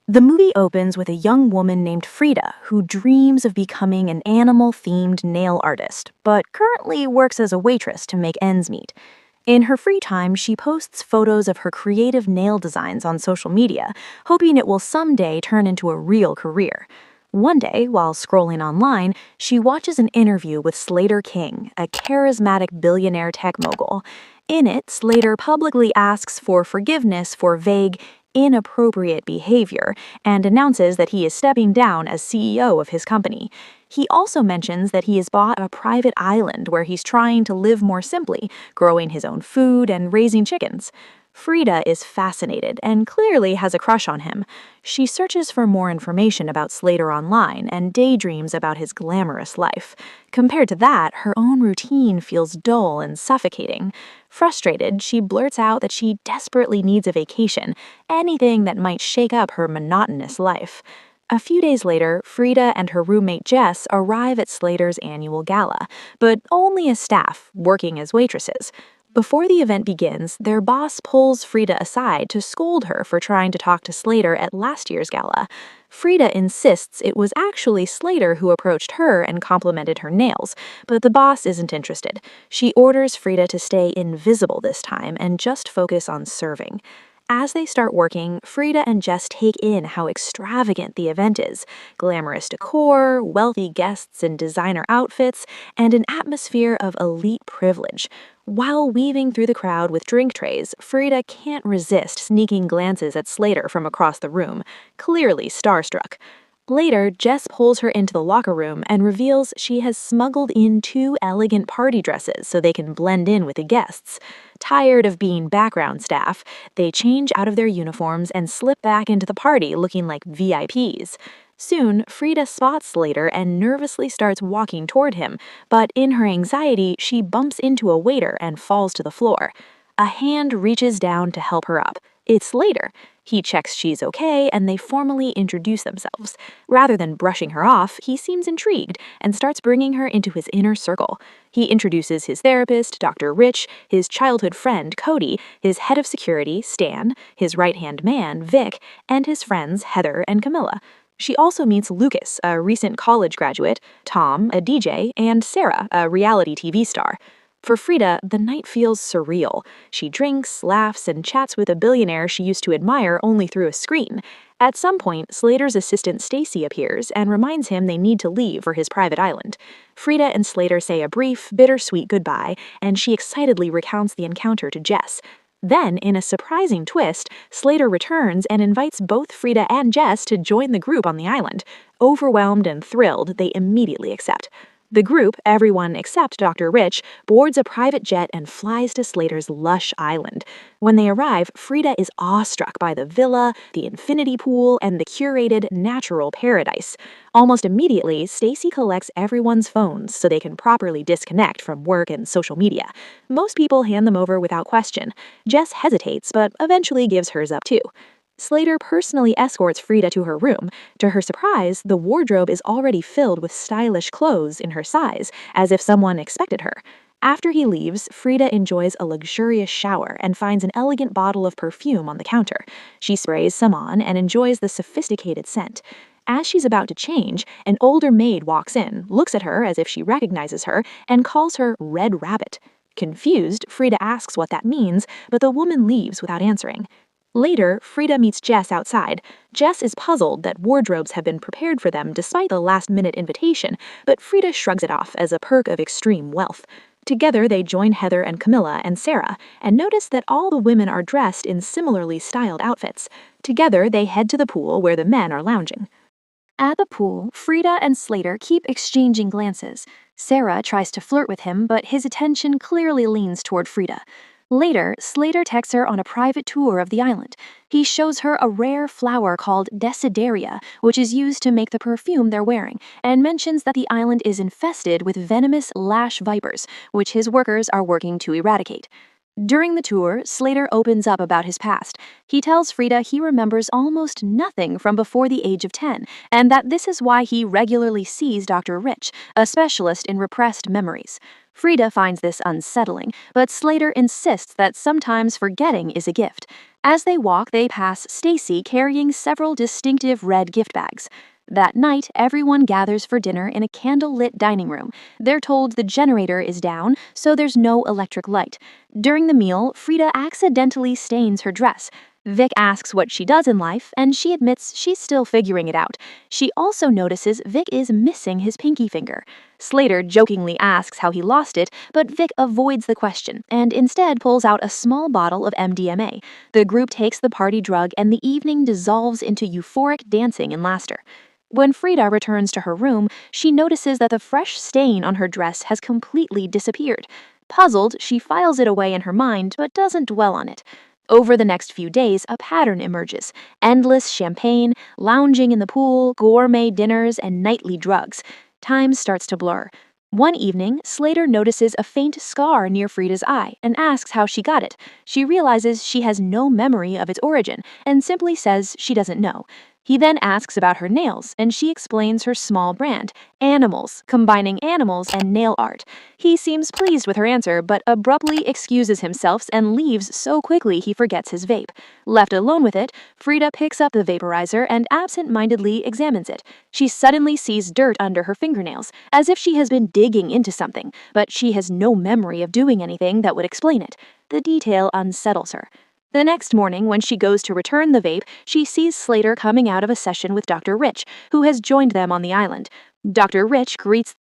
The movie opens with a young woman named Frida who dreams of becoming an animal-themed nail artist, but currently works as a waitress to make ends meet. In her free time, she posts photos of her creative nail designs on social media, hoping it will someday turn into a real career. One day, while scrolling online, she watches an interview with Slater King, a charismatic billionaire tech mogul. In it, Slater publicly asks for forgiveness for vague, inappropriate behavior and announces that he is stepping down as CEO of his company. He also mentions that he has bought a private island where he's trying to live more simply, growing his own food and raising chickens. Frida is fascinated and clearly has a crush on him. She searches for more information about Slater online and daydreams about his glamorous life. Compared to that, her own routine feels dull and suffocating. Frustrated, she blurts out that she desperately needs a vacation, anything that might shake up her monotonous life. A few days later, Frida and her roommate Jess arrive at Slater's annual gala, but only as staff, working as waitresses. Before the event begins, their boss pulls Frida aside to scold her for trying to talk to Slater at last year's gala. Frida insists it was actually Slater who approached her and complimented her nails, but the boss isn't interested. She orders Frida to stay invisible this time and just focus on serving. As they start working, Frida and Jess take in how extravagant the event is. Glamorous decor, wealthy guests in designer outfits, and an atmosphere of elite privilege. While weaving through the crowd with drink trays, Frida can't resist sneaking glances at Slater from across the room, clearly starstruck. Later, Jess pulls her into the locker room and reveals she has smuggled in two elegant party dresses so they can blend in with the guests. Tired of being background staff, they change out of their uniforms and slip back into the party looking like VIPs. Soon, Frida spots Slater and nervously starts walking toward him, but in her anxiety, she bumps into a waiter and falls to the floor. A hand reaches down to help her up. It's Slater. He checks she's okay, and they formally introduce themselves. Rather than brushing her off, he seems intrigued and starts bringing her into his inner circle. He introduces his therapist, Dr. Rich, his childhood friend, Cody, his head of security, Stan, his right-hand man, Vic, and his friends, Heather and Camilla. She also meets Lucas, a recent college graduate, Tom, a DJ, and Sarah, a reality TV star. For Frida, the night feels surreal. She drinks, laughs, and chats with a billionaire she used to admire only through a screen. At some point, Slater's assistant Stacy appears and reminds him they need to leave for his private island. Frida and Slater say a brief, bittersweet goodbye, and she excitedly recounts the encounter to Jess. Then, in a surprising twist, Slater returns and invites both Frida and Jess to join the group on the island. Overwhelmed and thrilled, they immediately accept. The group, everyone except Dr. Rich, boards a private jet and flies to Slater's lush island. When they arrive, Frida is awestruck by the villa, the infinity pool, and the curated natural paradise. Almost immediately, Stacy collects everyone's phones so they can properly disconnect from work and social media. Most people hand them over without question. Jess hesitates, but eventually gives hers up too. Slater personally escorts Frida to her room. To her surprise, the wardrobe is already filled with stylish clothes in her size, as if someone expected her. After he leaves, Frida enjoys a luxurious shower and finds an elegant bottle of perfume on the counter. She sprays some on and enjoys the sophisticated scent. As she's about to change, an older maid walks in, looks at her as if she recognizes her, and calls her Red Rabbit. Confused, Frida asks what that means, but the woman leaves without answering. Later, Frida meets Jess outside. Jess is puzzled that wardrobes have been prepared for them despite the last-minute invitation, but Frida shrugs it off as a perk of extreme wealth. Together, they join Heather and Camilla and Sarah, and notice that all the women are dressed in similarly styled outfits. Together, they head to the pool where the men are lounging. At the pool, Frida and Slater keep exchanging glances. Sarah tries to flirt with him, but his attention clearly leans toward Frida. Later, Slater takes her on a private tour of the island. He shows her a rare flower called Desideria, which is used to make the perfume they're wearing, and mentions that the island is infested with venomous lash vipers, which his workers are working to eradicate. During the tour, Slater opens up about his past. He tells Frida he remembers almost nothing from before the age of 10, and that this is why he regularly sees Dr. Rich, a specialist in repressed memories. Frida finds this unsettling, but Slater insists that sometimes forgetting is a gift. As they walk, they pass Stacy carrying several distinctive red gift bags. That night, everyone gathers for dinner in a candle-lit dining room. They're told the generator is down, so there's no electric light. During the meal, Frida accidentally stains her dress. Vic asks what she does in life, and she admits she's still figuring it out. She also notices Vic is missing his pinky finger. Slater jokingly asks how he lost it, but Vic avoids the question and instead pulls out a small bottle of MDMA. The group takes the party drug, and the evening dissolves into euphoric dancing and laughter. When Frida returns to her room, she notices that the fresh stain on her dress has completely disappeared. Puzzled, she files it away in her mind but doesn't dwell on it. Over the next few days, a pattern emerges: endless champagne, lounging in the pool, gourmet dinners, and nightly drugs. Time starts to blur. One evening, Slater notices a faint scar near Frida's eye and asks how she got it. She realizes she has no memory of its origin and simply says she doesn't know. He then asks about her nails, and she explains her small brand, Animals, combining animals and nail art. He seems pleased with her answer, but abruptly excuses himself and leaves so quickly he forgets his vape. Left alone with it, Frida picks up the vaporizer and absent-mindedly examines it. She suddenly sees dirt under her fingernails, as if she has been digging into something, but she has no memory of doing anything that would explain it. The detail unsettles her. The next morning, when she goes to return the vape, she sees Slater coming out of a session with Dr. Rich, who has joined them on the island. Dr. Rich greets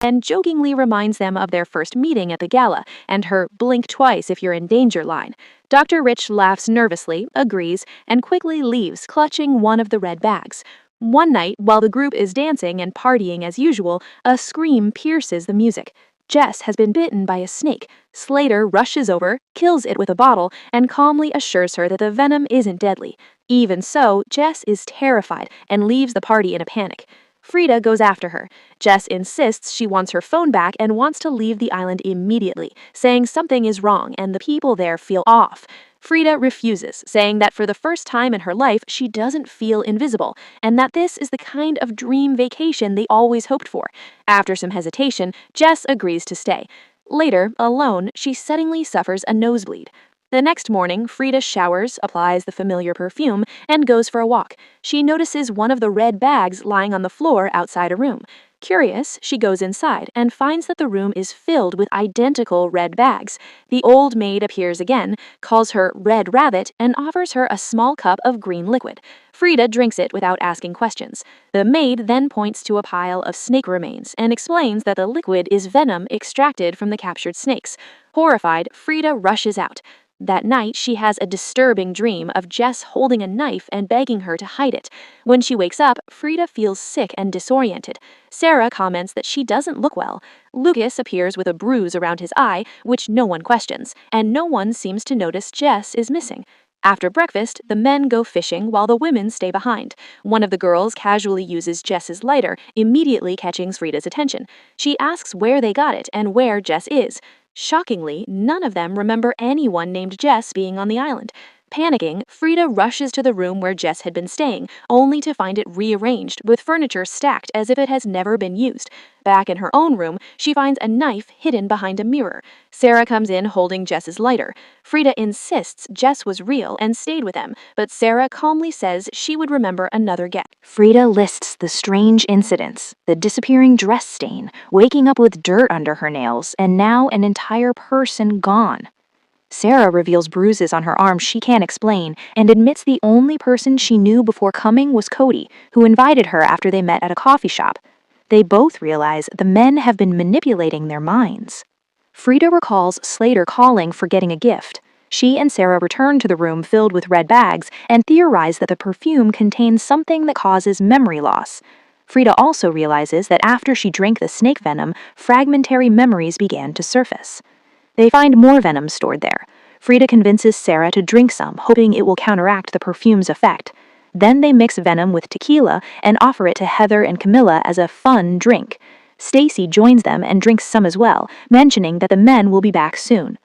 and jokingly reminds them of their first meeting at the gala and her "blink twice if you're in danger" line. Dr. Rich laughs nervously, agrees, and quickly leaves, clutching one of the red bags. One night, while the group is dancing and partying as usual, a scream pierces the music. Jess has been bitten by a snake. Slater rushes over, kills it with a bottle, and calmly assures her that the venom isn't deadly. Even so, Jess is terrified and leaves the party in a panic. Frida goes after her. Jess insists she wants her phone back and wants to leave the island immediately, saying something is wrong and the people there feel off. Frida refuses, saying that for the first time in her life she doesn't feel invisible, and that this is the kind of dream vacation they always hoped for. After some hesitation, Jess agrees to stay. Later, alone, she suddenly suffers a nosebleed. The next morning, Frida showers, applies the familiar perfume, and goes for a walk. She notices one of the red bags lying on the floor outside a room. Curious, she goes inside and finds that the room is filled with identical red bags. The old maid appears again, calls her Red Rabbit, and offers her a small cup of green liquid. Frida drinks it without asking questions. The maid then points to a pile of snake remains and explains that the liquid is venom extracted from the captured snakes. Horrified, Frida rushes out. That night, she has a disturbing dream of Jess holding a knife and begging her to hide it. When she wakes up, Frida feels sick and disoriented. Sarah comments that she doesn't look well. Lucas appears with a bruise around his eye, which no one questions, and no one seems to notice Jess is missing. After breakfast, the men go fishing while the women stay behind. One of the girls casually uses Jess's lighter, immediately catching Frida's attention. She asks where they got it and where Jess is. Shockingly, none of them remember anyone named Jess being on the island. Panicking, Frida rushes to the room where Jess had been staying, only to find it rearranged, with furniture stacked as if it has never been used. Back in her own room, she finds a knife hidden behind a mirror. Sarah comes in holding Jess's lighter. Frida insists Jess was real and stayed with them, but Sarah calmly says she would remember another guest. Frida lists the strange incidents: the disappearing dress stain, waking up with dirt under her nails, and now an entire person gone. Sarah reveals bruises on her arm she can't explain and admits the only person she knew before coming was Cody, who invited her after they met at a coffee shop. They both realize the men have been manipulating their minds. Frida recalls Slater calling for getting a gift. She and Sarah return to the room filled with red bags and theorize that the perfume contains something that causes memory loss. Frida also realizes that after she drank the snake venom, fragmentary memories began to surface. They find more venom stored there. Frida convinces Sarah to drink some, hoping it will counteract the perfume's effect. Then they mix venom with tequila and offer it to Heather and Camilla as a fun drink. Stacy joins them and drinks some as well, mentioning that the men will be back soon.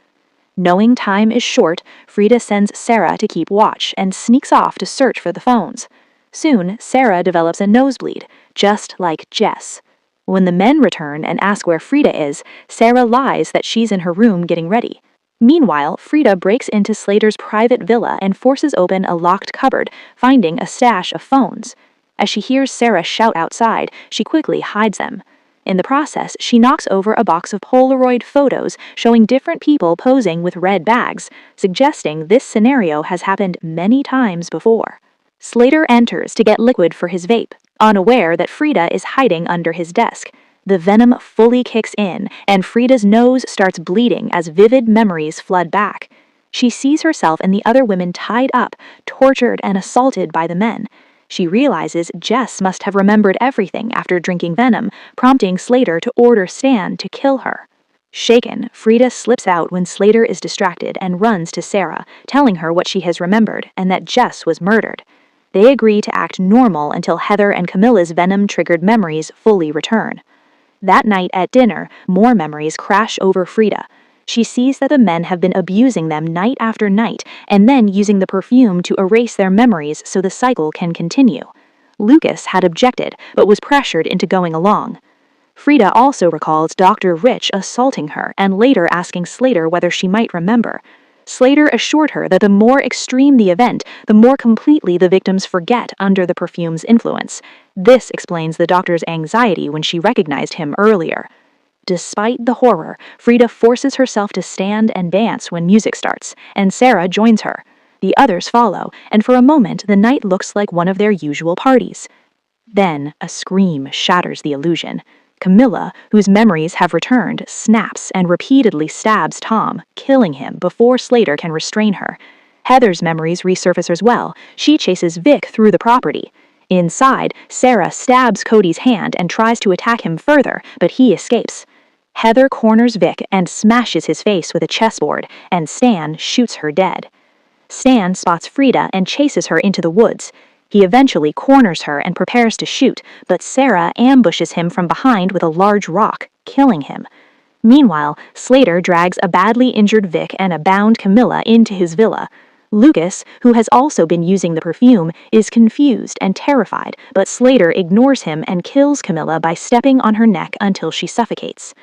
Knowing time is short, Frida sends Sarah to keep watch and sneaks off to search for the phones. Soon, Sarah develops a nosebleed, just like Jess. When the men return and ask where Frida is, Sarah lies that she's in her room getting ready. Meanwhile, Frida breaks into Slater's private villa and forces open a locked cupboard, finding a stash of phones. As she hears Sarah shout outside, she quickly hides them. In the process, she knocks over a box of Polaroid photos showing different people posing with red bags, suggesting this scenario has happened many times before. Slater enters to get liquid for his vape, unaware that Frida is hiding under his desk. The venom fully kicks in, and Frida's nose starts bleeding as vivid memories flood back. She sees herself and the other women tied up, tortured and assaulted by the men. She realizes Jess must have remembered everything after drinking venom, prompting Slater to order Stan to kill her. Shaken, Frida slips out when Slater is distracted and runs to Sarah, telling her what she has remembered and that Jess was murdered. They agree to act normal until Heather and Camilla's venom-triggered memories fully return. That night at dinner, more memories crash over Frida. She sees that the men have been abusing them night after night and then using the perfume to erase their memories so the cycle can continue. Lucas had objected, but was pressured into going along. Frida also recalls Dr. Rich assaulting her and later asking Slater whether she might remember. Slater assured her that the more extreme the event, the more completely the victims forget under the perfume's influence. This explains the doctor's anxiety when she recognized him earlier. Despite the horror, Frida forces herself to stand and dance when music starts, and Sarah joins her. The others follow, and for a moment the night looks like one of their usual parties. Then a scream shatters the illusion. Camilla, whose memories have returned, snaps and repeatedly stabs Tom, killing him before Slater can restrain her. Heather's memories resurface as well. She chases Vic through the property. Inside, Sarah stabs Cody's hand and tries to attack him further, but he escapes. Heather corners Vic and smashes his face with a chessboard, and Stan shoots her dead. Stan spots Frida and chases her into the woods. He eventually corners her and prepares to shoot, but Sarah ambushes him from behind with a large rock, killing him. Meanwhile, Slater drags a badly injured Vic and a bound Camilla into his villa. Lucas, who has also been using the perfume, is confused and terrified, but Slater ignores him and kills Camilla by stepping on her neck until she suffocates.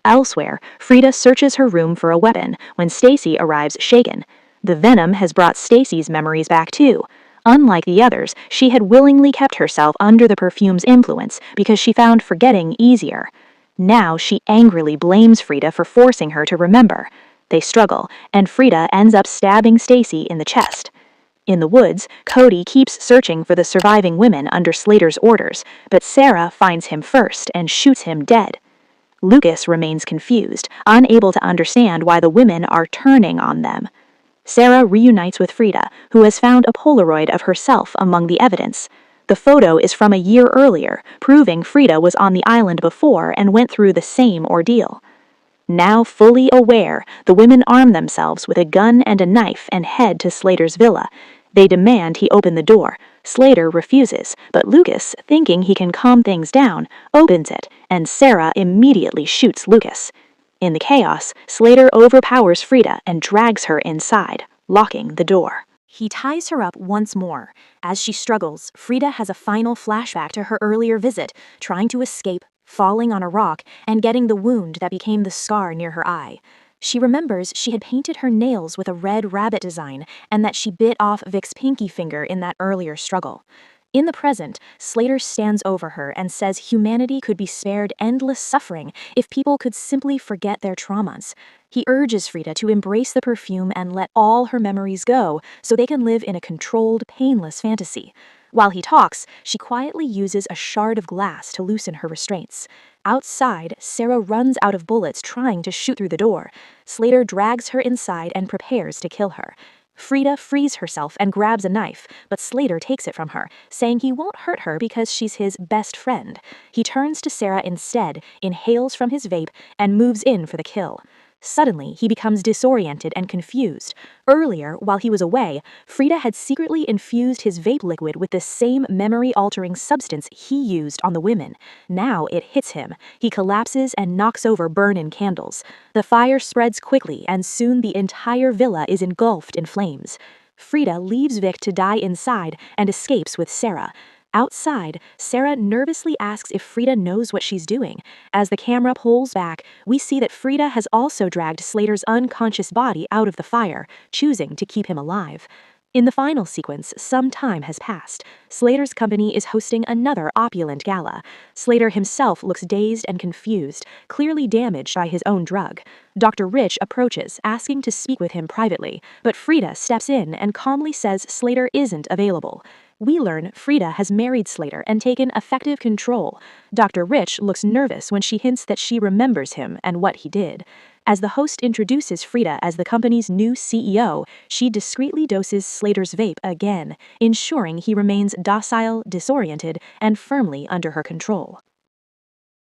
Elsewhere, Frida searches her room for a weapon when Stacy arrives shaken. The venom has brought Stacy's memories back too. Unlike the others, she had willingly kept herself under the perfume's influence because she found forgetting easier. Now she angrily blames Frida for forcing her to remember. They struggle, and Frida ends up stabbing Stacy in the chest. In the woods, Cody keeps searching for the surviving women under Slater's orders, but Sarah finds him first and shoots him dead. Lucas remains confused, unable to understand why the women are turning on them. Sarah reunites with Frida, who has found a Polaroid of herself among the evidence. The photo is from a year earlier, proving Frida was on the island before and went through the same ordeal. Now fully aware, the women arm themselves with a gun and a knife and head to Slater's villa. They demand he open the door. Slater refuses, but Lucas, thinking he can calm things down, opens it, and Sarah immediately shoots Lucas. In the chaos, Slater overpowers Frida and drags her inside, locking the door. He ties her up once more. As she struggles, Frida has a final flashback to her earlier visit, trying to escape, falling on a rock, and getting the wound that became the scar near her eye. She remembers she had painted her nails with a red rabbit design and that she bit off Vic's pinky finger in that earlier struggle. In the present, Slater stands over her and says humanity could be spared endless suffering if people could simply forget their traumas. He urges Frida to embrace the perfume and let all her memories go so they can live in a controlled, painless fantasy. While he talks, she quietly uses a shard of glass to loosen her restraints. Outside, Sarah runs out of bullets trying to shoot through the door. Slater drags her inside and prepares to kill her. Frida frees herself and grabs a knife, but Slater takes it from her, saying he won't hurt her because she's his best friend. He turns to Sarah instead, inhales from his vape, and moves in for the kill. Suddenly, he becomes disoriented and confused. Earlier, while he was away, Frida had secretly infused his vape liquid with the same memory-altering substance he used on the women. Now it hits him. He collapses and knocks over burn-in candles. The fire spreads quickly, and soon the entire villa is engulfed in flames. Frida leaves Vic to die inside and escapes with Sarah. Outside, Sarah nervously asks if Frida knows what she's doing. As the camera pulls back, we see that Frida has also dragged Slater's unconscious body out of the fire, choosing to keep him alive. In the final sequence, some time has passed. Slater's company is hosting another opulent gala. Slater himself looks dazed and confused, clearly damaged by his own drug. Dr. Rich approaches, asking to speak with him privately, but Frida steps in and calmly says Slater isn't available. We learn Frida has married Slater and taken effective control. Dr. Rich looks nervous when she hints that she remembers him and what he did. As the host introduces Frida as the company's new CEO, she discreetly doses Slater's vape again, ensuring he remains docile, disoriented, and firmly under her control.